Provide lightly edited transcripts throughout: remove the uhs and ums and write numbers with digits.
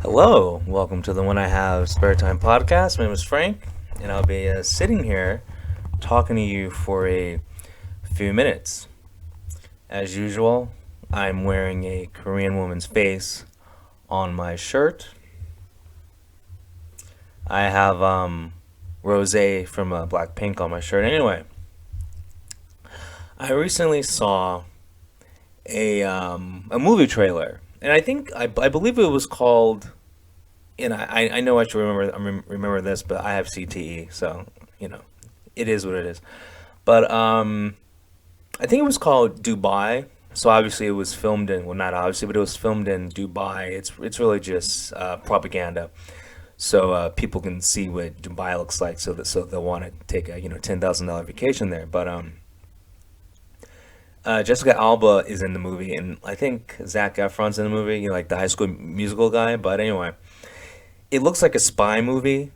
Hello, welcome to the When I Have Spare Time podcast. My name is Frank, and I'll be sitting here talking to you for a few minutes. As usual, I'm wearing a Korean woman's face on my shirt. I have Rose from Blackpink on my shirt. Anyway, I recently saw a movie trailer, and I believe it was called. And I know I should remember this, but I have CTE, so you know, it is what it is. But I think it was called Dubai. So obviously it was filmed in, well, not obviously, but it was filmed in Dubai. It's really just propaganda, so people can see what Dubai looks like, so they'll want to take a $10,000 vacation there. But Jessica Alba is in the movie, and I think Zac Efron's in the movie. Like the High School Musical guy. But anyway, it looks like a spy movie.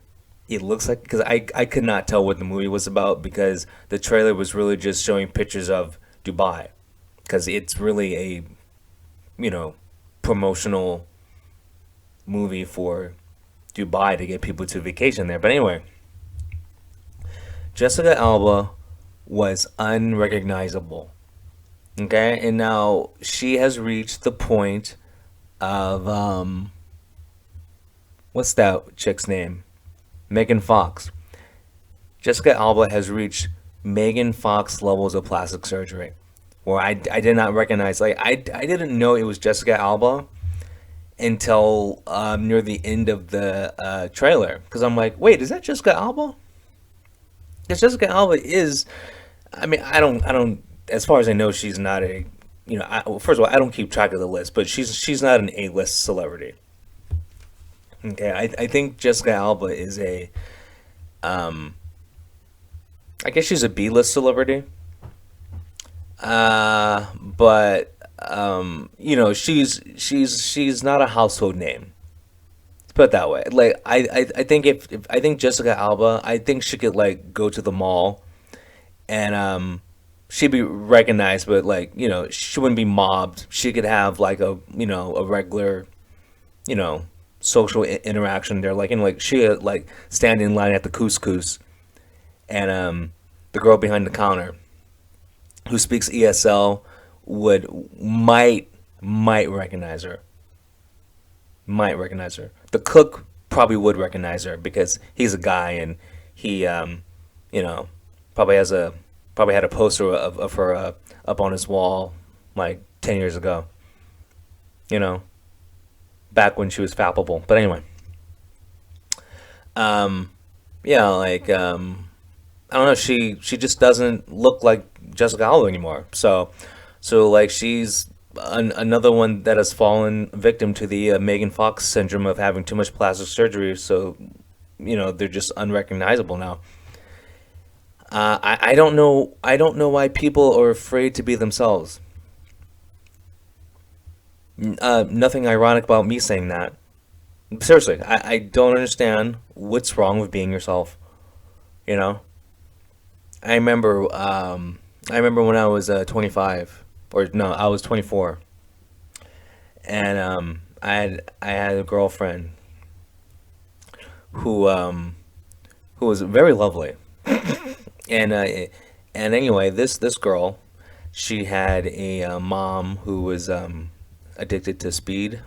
It looks like, because I could not tell what the movie was about because the trailer was really just showing pictures of Dubai, because it's really a you know promotional movie for Dubai to get people to vacation there. But anyway, Jessica Alba was unrecognizable. Okay, and now she has reached the point of what's that chick's name? Megan Fox. Jessica Alba has reached Megan Fox levels of plastic surgery, where I did not recognize. Like I didn't know it was Jessica Alba until near the end of the trailer, because I'm like, wait, is that Jessica Alba? Because Jessica Alba is. I mean, I don't. As far as I know, she's not a. Well, first of all, I don't keep track of the list, but she's not an A-list celebrity. Okay, I think Jessica Alba is a. Um, I guess she's a B-list celebrity. But she's not a household name. Let's put it that way. Like I think if I think Jessica Alba, I think she could like go to the mall and she'd be recognized, but like she wouldn't be mobbed. She could have like a regular you know social interaction there. Like she like stand in line at the couscous, and the girl behind the counter who speaks ESL would might recognize her. Might recognize her. The cook probably would recognize her because he's a guy, and he you know probably has a probably had a poster of her up on his wall like 10 years ago. You know, back when she was fappable. But anyway, um, yeah, like I don't know. She just doesn't look like Jessica Alba anymore. So like she's another one that has fallen victim to the Megan Fox syndrome of having too much plastic surgery. So they're just unrecognizable now. I don't know. I don't know why people are afraid to be themselves. Nothing ironic about me saying that. Seriously, I don't understand what's wrong with being yourself. You know, I remember I remember when I was 25, or no, I was 24, and I had a girlfriend who who was very lovely, and anyway, this girl, she had a mom who was addicted to speed,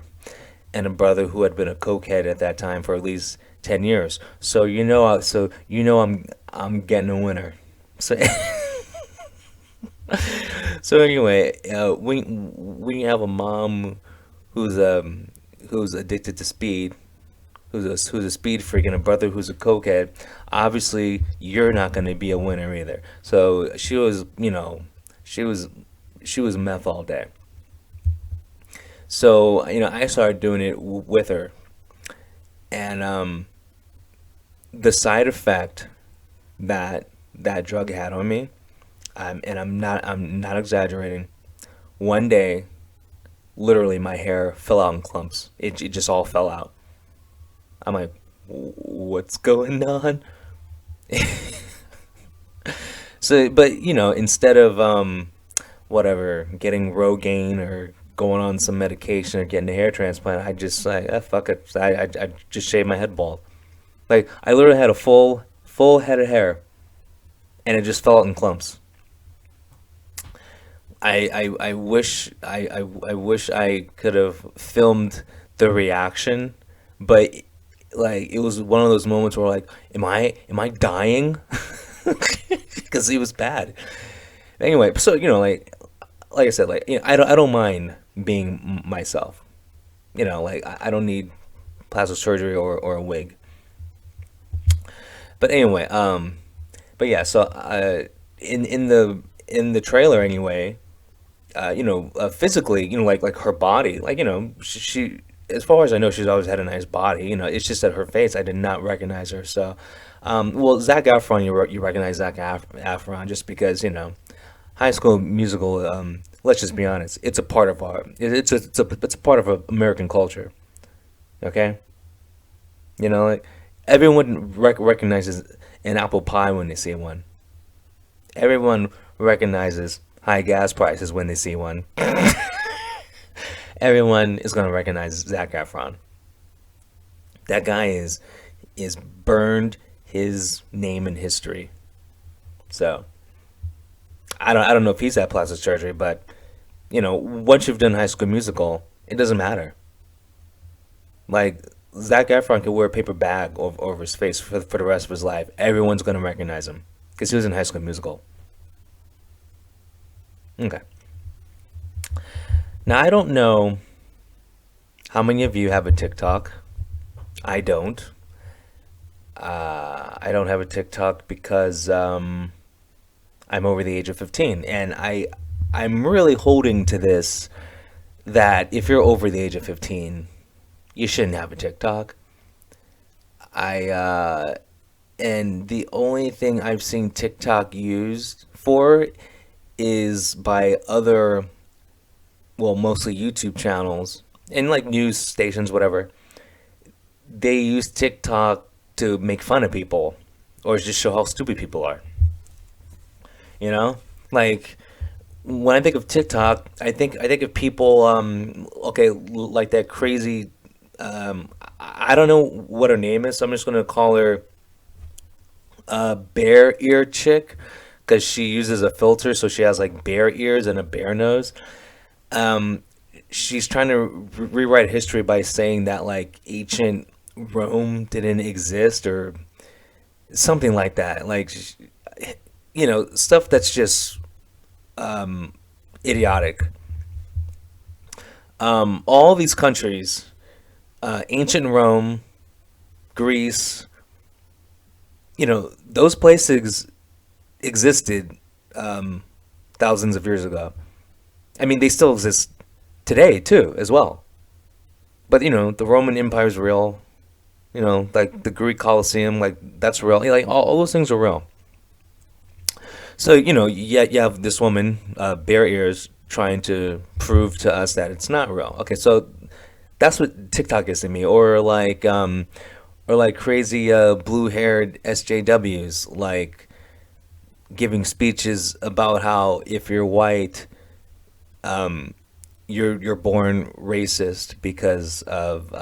and a brother who had been a cokehead at that time for at least 10 years. I'm getting a winner. So so anyway, when you have a mom who's who's addicted to speed, who's a speed freak, and a brother who's a cokehead, obviously you're not going to be a winner either. So she was she was meth all day. So I started doing it with her, and the side effect that that drug had on me, and I'm not exaggerating. One day, literally, my hair fell out in clumps. It just all fell out. I'm like, what's going on? So, but instead of whatever, getting Rogaine or going on some medication or getting a hair transplant, I just like, fuck it. I just shaved my head bald. Like I literally had a full head of hair, and it just fell out in clumps. I wish I wish I could have filmed the reaction, but like it was one of those moments where like, am I dying? Because it was bad. Anyway, so like I said, like I don't mind being myself. Like I don't need plastic surgery or a wig. But anyway, but yeah, so in the trailer anyway, physically, like her body, like she, as far as I know, she's always had a nice body. It's just that her face, I did not recognize her. So, well, Zac Efron, you recognize Efron just because High School Musical. Let's just be honest, it's a part of it's a part of American culture. Okay, like everyone recognizes an apple pie when they see one. Everyone recognizes high gas prices when they see one. Everyone is gonna recognize Zac Efron. That guy is burned his name in history. So I don't know if he's had plastic surgery, but once you've done High School Musical, it doesn't matter. Like Zac Efron could wear a paper bag over his face for the rest of his life. Everyone's gonna recognize him because he was in High School Musical. Okay. Now I don't know how many of you have a TikTok. I don't. I don't have a TikTok because I'm over the age of 15, and I'm really holding to this that if you're over the age of 15, you shouldn't have a TikTok. I and the only thing I've seen TikTok used for is by other, well, mostly YouTube channels and like news stations, whatever. They use TikTok to make fun of people or just show how stupid people are. You know, like when I think of TikTok, I think of people, okay, like that crazy. I don't know what her name is, so I'm just gonna call her Bear Ear Chick because she uses a filter, so she has like bear ears and a bear nose. Um, she's trying to rewrite history by saying that like ancient Rome didn't exist or something like that. Like, stuff that's just idiotic. All these countries, ancient Rome, Greece, those places existed thousands of years ago. I mean, they still exist today too, as well. But the Roman Empire is real. Like the Greek Colosseum, like that's real. Like all those things are real. So you have this woman, Bare Ears, trying to prove to us that it's not real. Okay, so that's what TikTok is to me, or like crazy blue-haired SJWs, like giving speeches about how if you're white, you're born racist because of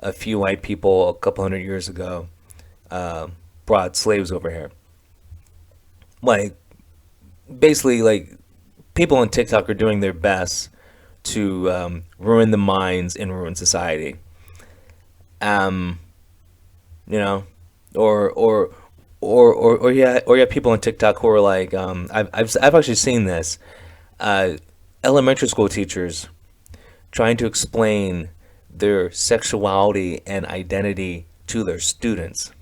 a few white people a couple hundred years ago uh, brought slaves over here. Like basically, like people on TikTok are doing their best to ruin the minds and ruin society. Um, you know, or yeah, people on TikTok who are like, I've actually seen this. Uh, Elementary school teachers trying to explain their sexuality and identity to their students.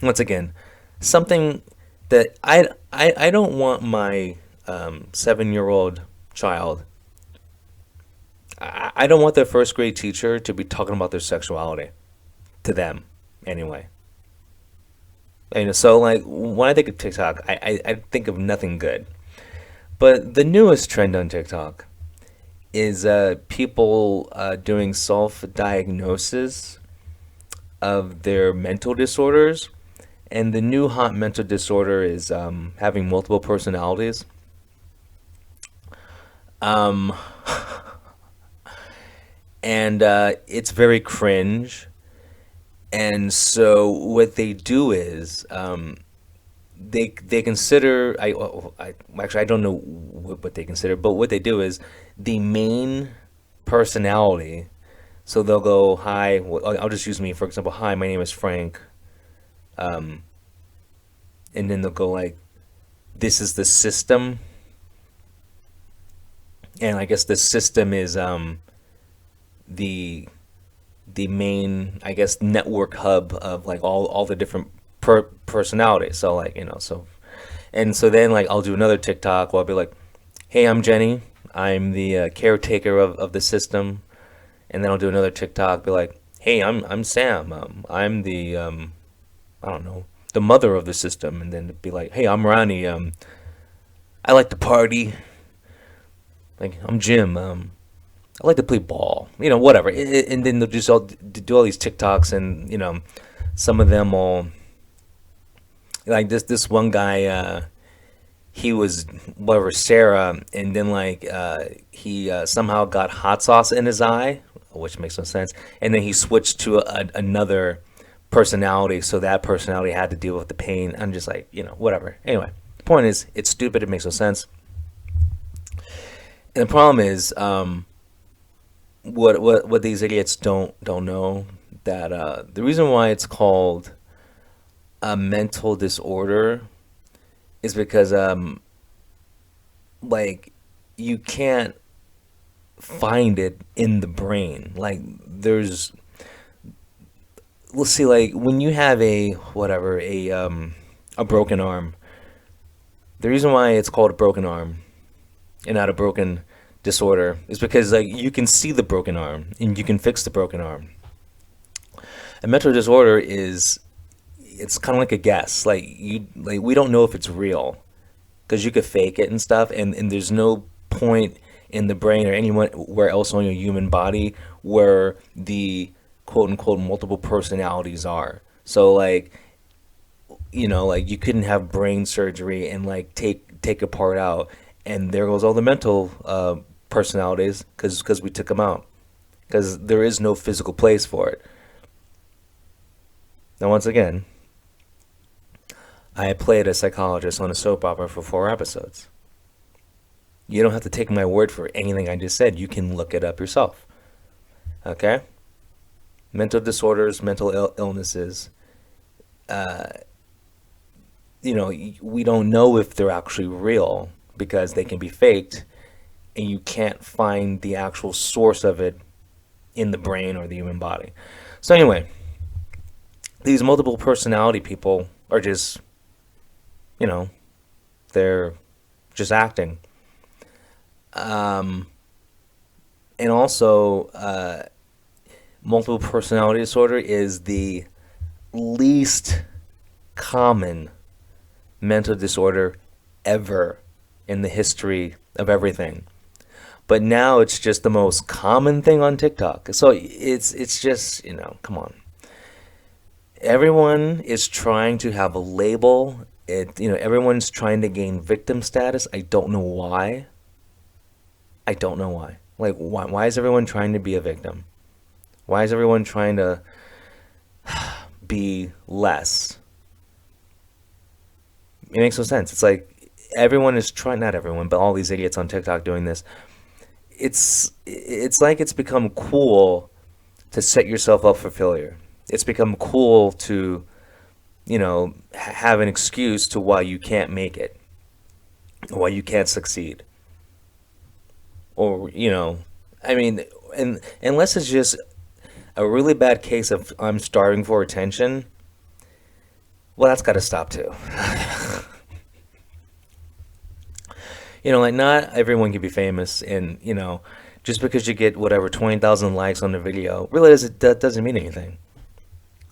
Once again, something that I don't want my 7-year-old child. I don't want their first grade teacher to be talking about their sexuality to them anyway. And so like when I think of TikTok, I think of nothing good. But the newest trend on TikTok is people doing self-diagnosis of their mental disorders. And the new hot mental disorder is having multiple personalities. Um, and it's very cringe. And so what they do is they consider I actually I don't know what they consider, but what they do is the main personality. So they'll go, "Hi," I'll just use me for example. "Hi, my name is Frank," and then they'll go like, "This is the system," and I guess the system is the the main, I guess, network hub of like all the different personalities. So like, and so then like I'll do another TikTok where I'll be like, "Hey, I'm Jenny. I'm the caretaker of the system." And then I'll do another TikTok, be like, "Hey, I'm Sam. I'm the I don't know, the mother of the system." And then it'd be like, "Hey, I'm Ronnie. I like to party. Like I'm Jim. I like to play ball. Whatever." And then they'll just all do all these TikToks, and some of them all like this one guy. He was whatever Sarah, and then like he somehow got hot sauce in his eye, which makes no sense. And then he switched to another personality, so that personality had to deal with the pain. I'm just like, whatever. Anyway, the point is, it's stupid. It makes no sense. And the problem is, what these idiots don't know, that the reason why it's called a mental disorder is because like you can't find it in the brain. Like there's let's see, like when you have a broken arm, the reason why it's called a broken arm and not a broken disorder is because like you can see the broken arm and you can fix the broken arm. A mental disorder is, it's kind of like a guess. Like we don't know if it's real because you could fake it and stuff, and there's no point in the brain or anywhere else on your human body where the quote unquote multiple personalities are. So like, like you couldn't have brain surgery and like take a part out, and there goes all the mental personalities because we took them out, because there is no physical place for it. Now, once again, I played a psychologist on a soap opera for 4 episodes. You don't have to take my word for anything I just said. You can look it up yourself. Okay? Mental disorders, mental illnesses, we don't know if they're actually real because they can be faked, and you can't find the actual source of it in the brain or the human body. So, anyway, these multiple personality people are just, you know, they're just acting. Um, and also, multiple personality disorder is the least common mental disorder ever in the history of everything. But now it's just the most common thing on TikTok. So it's just, come on. Everyone is trying to have a label. Everyone's trying to gain victim status. I don't know why. I don't know why. Like, why is everyone trying to be a victim? Why is everyone trying to be less? It makes no sense. It's like everyone is trying, not everyone, but all these idiots on TikTok doing this. It's like it's become cool to set yourself up for failure. It's become cool to, have an excuse to why you can't make it, why you can't succeed. Or, I mean, and unless it's just a really bad case of I'm starving for attention, well, that's got to stop too. Like not everyone can be famous, and just because you get whatever 20,000 likes on the video, really that doesn't mean anything.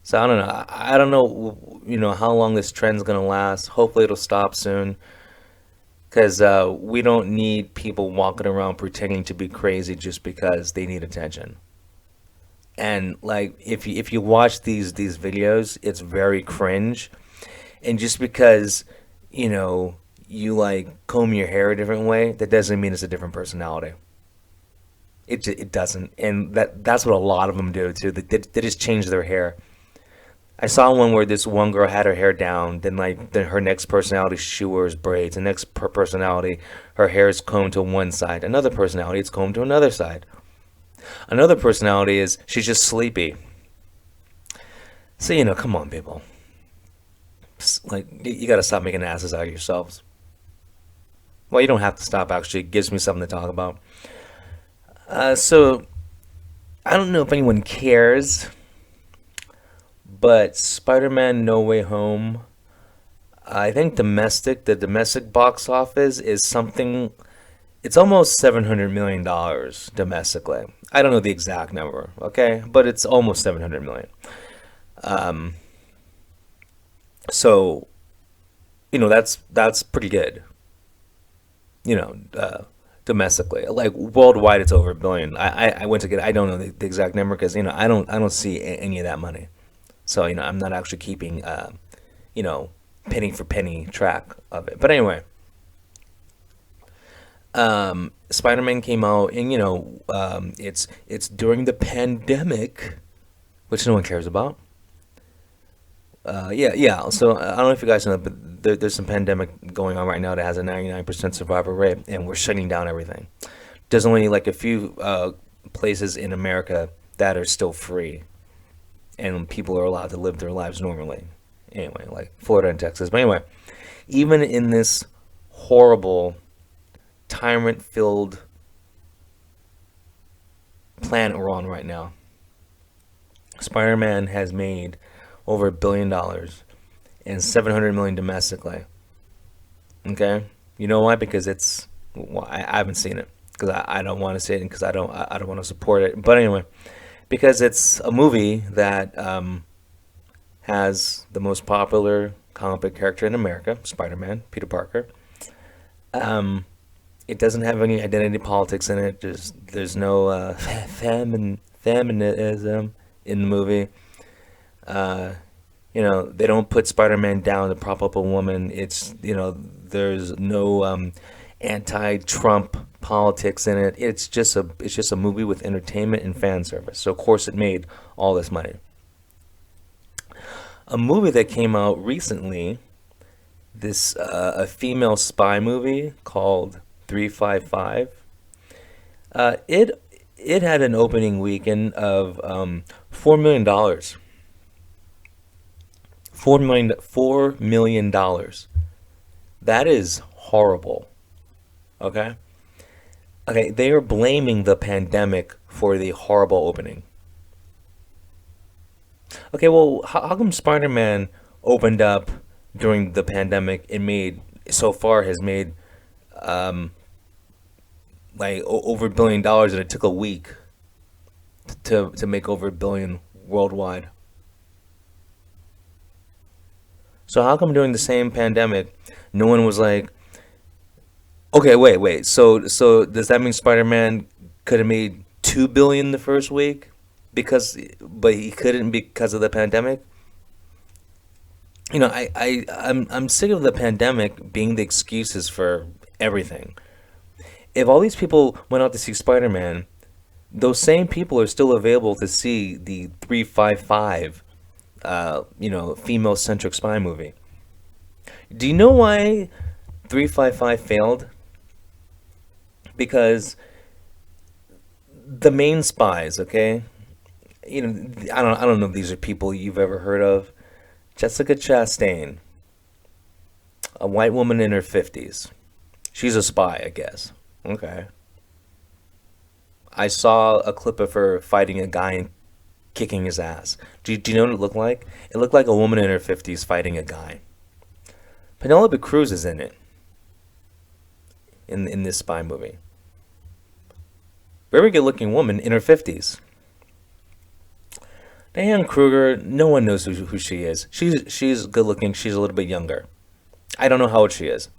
So I don't know. I don't know, how long this trend's gonna last. Hopefully, it'll stop soon, because we don't need people walking around pretending to be crazy just because they need attention. And like, if you watch these videos, it's very cringe, and just because you know you like comb your hair a different way, that doesn't mean it's a different personality. It doesn't, and that's what a lot of them do too. They just change their hair. I saw one where this one girl had her hair down, then her next personality she wears braids. The next personality, her hair is combed to one side. Another personality, it's combed to another side. Another personality is she's just sleepy. So come on, people. Like you got to stop making asses out of yourselves. Well, you don't have to stop. Actually, it gives me something to talk about. So I don't know if anyone cares, but Spider-Man: No Way Home. I think the domestic box office is something. It's almost $700 million domestically. I don't know the exact number, okay, but it's almost 700 million. Um, so that's pretty good. Domestically. Like worldwide, it's over $1 billion. I went to get. I don't know the exact number because I don't see any of that money. So I'm not actually keeping you know penny for penny track of it. But anyway, Spider-Man came out, and it's during the pandemic, which no one cares about. Yeah, yeah. So I don't know if you guys know, but there's some pandemic going on right now that has a 99% survival rate, and we're shutting down everything. There's only like a few places in America that are still free, and people are allowed to live their lives normally. Anyway, like Florida and Texas. But anyway, even in this horrible, tyrant-filled planet we're on right now, Spider-Man has made over $1 billion and 700 million domestically. Okay, you know why? Because I haven't seen it because I don't want to see it because I don't want to support it. But anyway, because it's a movie that has the most popular comic book character in America, Spider-Man, Peter Parker. Um, it doesn't have any identity politics in it. There's no feminism in the movie. Uh, they don't put Spider-Man down to prop up a woman. There's no anti-Trump politics in it. It's just a movie with entertainment and fan service. So of course it made all this money. A movie that came out recently, this a female spy movie called 355. It had an opening weekend of $4 million. $4 million. That is horrible. Okay. Okay. They are blaming the pandemic for the horrible opening. Okay. Well, how come Spider-Man opened up during the pandemic and has made um like over $1 billion, and it took a week to make over $1 billion worldwide? So how come during the same pandemic, no one was like, okay, wait. So does that mean Spider-Man could have made 2 billion the first week but he couldn't because of the pandemic? I'm sick of the pandemic being the excuses for everything. If all these people went out to see Spider-Man, those same people are still available to see the 355 female centric spy movie. Do you know why 355 failed? Because the main spies, okay? I don't know if these are people you've ever heard of. Jessica Chastain, a white woman in her 50s. She's a spy, I guess. Okay. I saw a clip of her fighting a guy and kicking his ass. Do you know what it looked like? It looked like a woman in her 50s fighting a guy. Penelope Cruz is in it, in this spy movie. Very good looking woman in her 50s. Diane Kruger, no one knows who she is. She's good looking. She's a little bit younger. I don't know how old she is,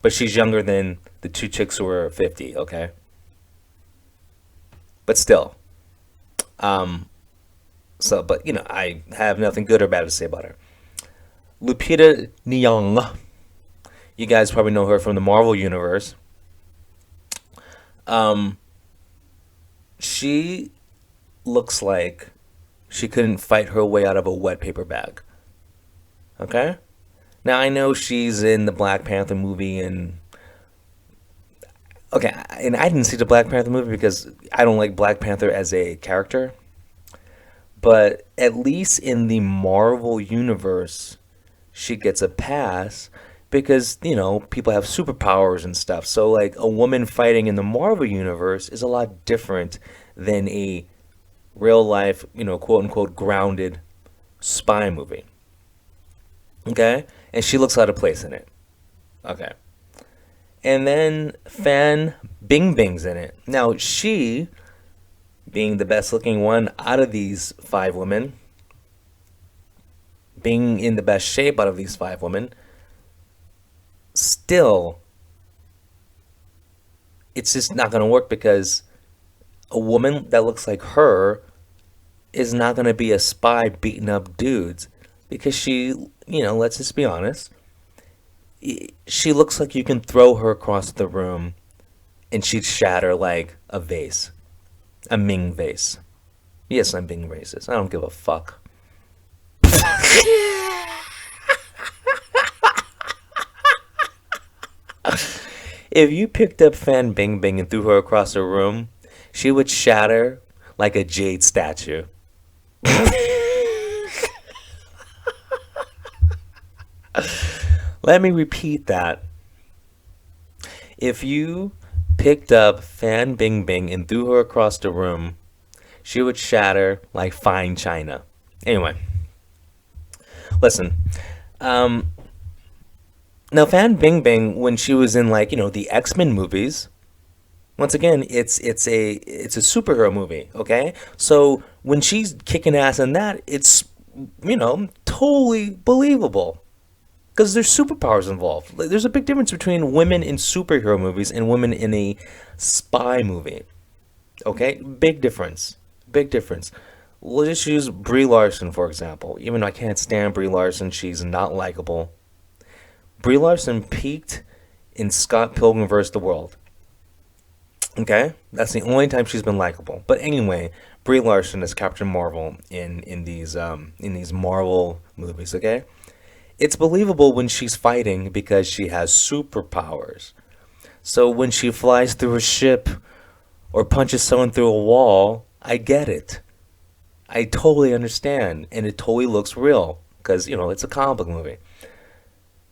but she's younger than the two chicks who were 50, okay? But still. Um, but I have nothing good or bad to say about her. Lupita Nyong'o You guys probably know her from the Marvel universe. Um, she looks like she couldn't fight her way out of a wet paper bag. Okay? Now I know she's in the Black Panther movie and okay, and I didn't see the Black Panther movie because I don't like Black Panther as a character, but at least in the Marvel universe, she gets a pass because, people have superpowers and stuff. So like a woman fighting in the Marvel universe is a lot different than a real life, quote unquote grounded spy movie. Okay? And she looks out of place in it. Okay. And then Fan Bingbing's in it. Now, she, being the best looking one out of these five women, being in the best shape out of these five women, still, it's just not going to work because a woman that looks like her is not going to be a spy beating up dudes because she, let's just be honest, she looks like you can throw her across the room and she'd shatter like a vase, a Ming vase. Yes, I'm being racist. I don't give a fuck. If you picked up Fan Bingbing and threw her across the room, she would shatter like a jade statue. Let me repeat that. If you picked up Fan Bingbing and threw her across the room, she would shatter like fine china. Anyway, listen. Um, Now Fan Bingbing, when she was in like the X-Men movies, once again, it's a superhero movie. Okay, so when she's kicking ass in that, it's totally believable because there's superpowers involved. Like, there's a big difference between women in superhero movies and women in a spy movie. Okay, big difference. Big difference. We'll just use Brie Larson for example. Even though I can't stand Brie Larson, she's not likable. Brie Larson peaked in Scott Pilgrim vs. the World. Okay, that's the only time she's been likable. But anyway, Brie Larson is Captain Marvel in these Marvel movies. Okay, it's believable when she's fighting because she has superpowers. So when she flies through a ship or punches someone through a wall, I get it. I totally understand, and it totally looks real because it's a comic book movie.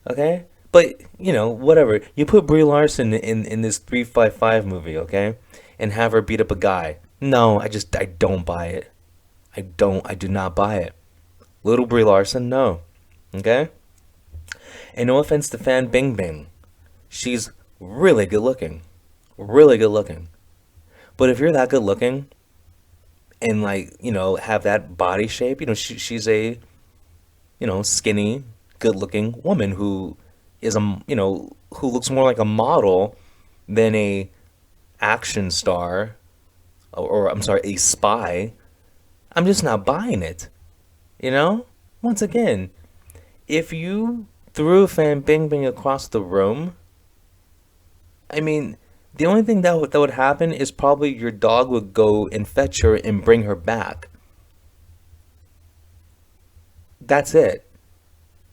Okay, but whatever. You put Brie Larson in this 355 movie, okay, and have her beat up a guy. No, I don't buy it. I do not buy it. Little Brie Larson, no. Okay, and no offense to Fan Bingbing, she's really good looking. But if you're that good looking and like have that body shape, she's a skinny, good-looking woman who is who looks more like a model than a action star or I'm sorry, a spy. I'm just not buying it. Once again, if you threw Fan Bingbing across the room, I mean, the only thing that would happen is probably your dog would go and fetch her and bring her back. That's it.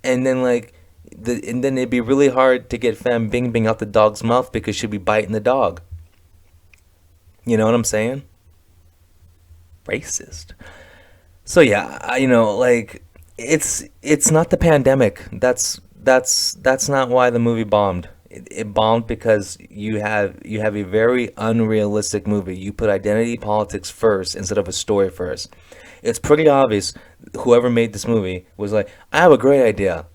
And then it'd be really hard to get Fan Bingbing out the dog's mouth because she'd be biting the dog. You know what I'm saying? Racist. So yeah, it's not the pandemic. That's not why the movie bombed. It bombed because you have a very unrealistic movie. You put identity politics first instead of a story first. It's pretty obvious whoever made this movie was like, I have a great idea.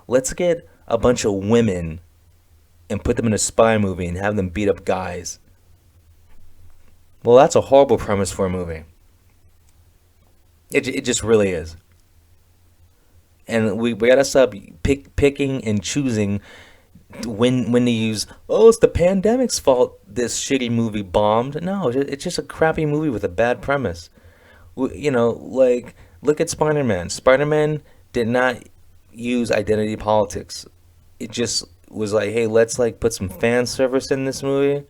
Let's get a bunch of women and put them in a spy movie and have them beat up guys. Well, that's a horrible premise for a movie. It just really is. And we gotta stop picking and choosing when to use. Oh, it's the pandemic's fault. This shitty movie bombed. No, it's just a crappy movie with a bad premise. Like look at Spider-Man. Spider-Man did not use identity politics. It just was like, hey, let's like put some fan service in this movie.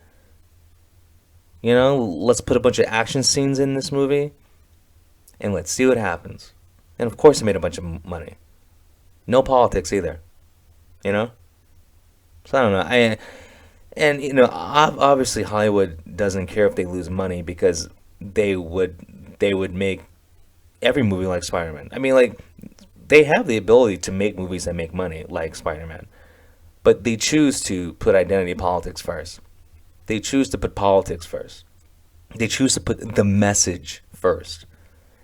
You know, let's put a bunch of action scenes in this movie, and let's see what happens. And of course, it made a bunch of money. No politics either. You know. So I don't know. And obviously Hollywood doesn't care if they lose money because they would make every movie like Spider-Man. I mean, like they have the ability to make movies that make money like Spider-Man, but they choose to put identity politics first. They choose to put politics first. They choose to put the message first.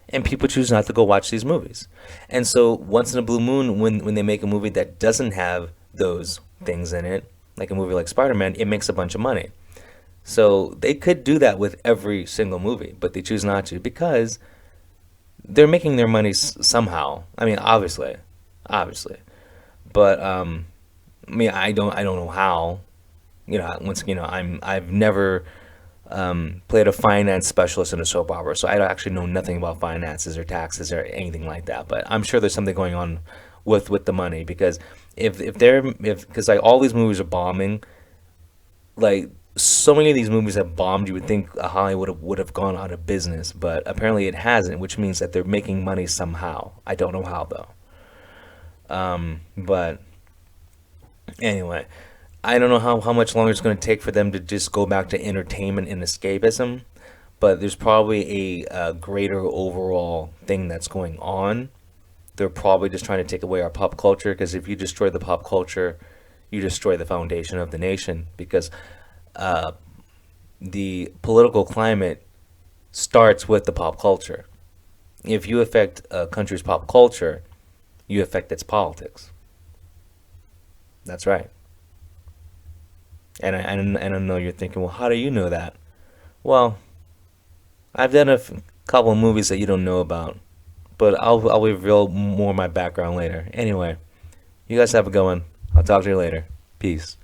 And people choose not to go watch these movies. And so once in a blue moon, when they make a movie that doesn't have those things in it, like a movie like Spider-Man, it makes a bunch of money. So they could do that with every single movie, but they choose not to because they're making their money somehow. I mean, obviously, but I mean, I don't know how. I've never played a finance specialist in a soap opera, so I actually know nothing about finances or taxes or anything like that. But I'm sure there's something going on with the money because if because like all these movies are bombing, like so many of these movies have bombed, you would think Hollywood would have gone out of business, but apparently it hasn't, which means that they're making money somehow. I don't know how though. But anyway, I don't know how much longer it's going to take for them to just go back to entertainment and escapism, but there's probably a greater overall thing that's going on. They're probably just trying to take away our pop culture because if you destroy the pop culture, you destroy the foundation of the nation because uh, the political climate starts with the pop culture. If you affect a country's pop culture, you affect its politics. That's right. And I know you're thinking, well, how do you know that? Well, I've done couple of movies that you don't know about, but I'll reveal more of my background later. Anyway, you guys have a good one. I'll talk to you later. Peace.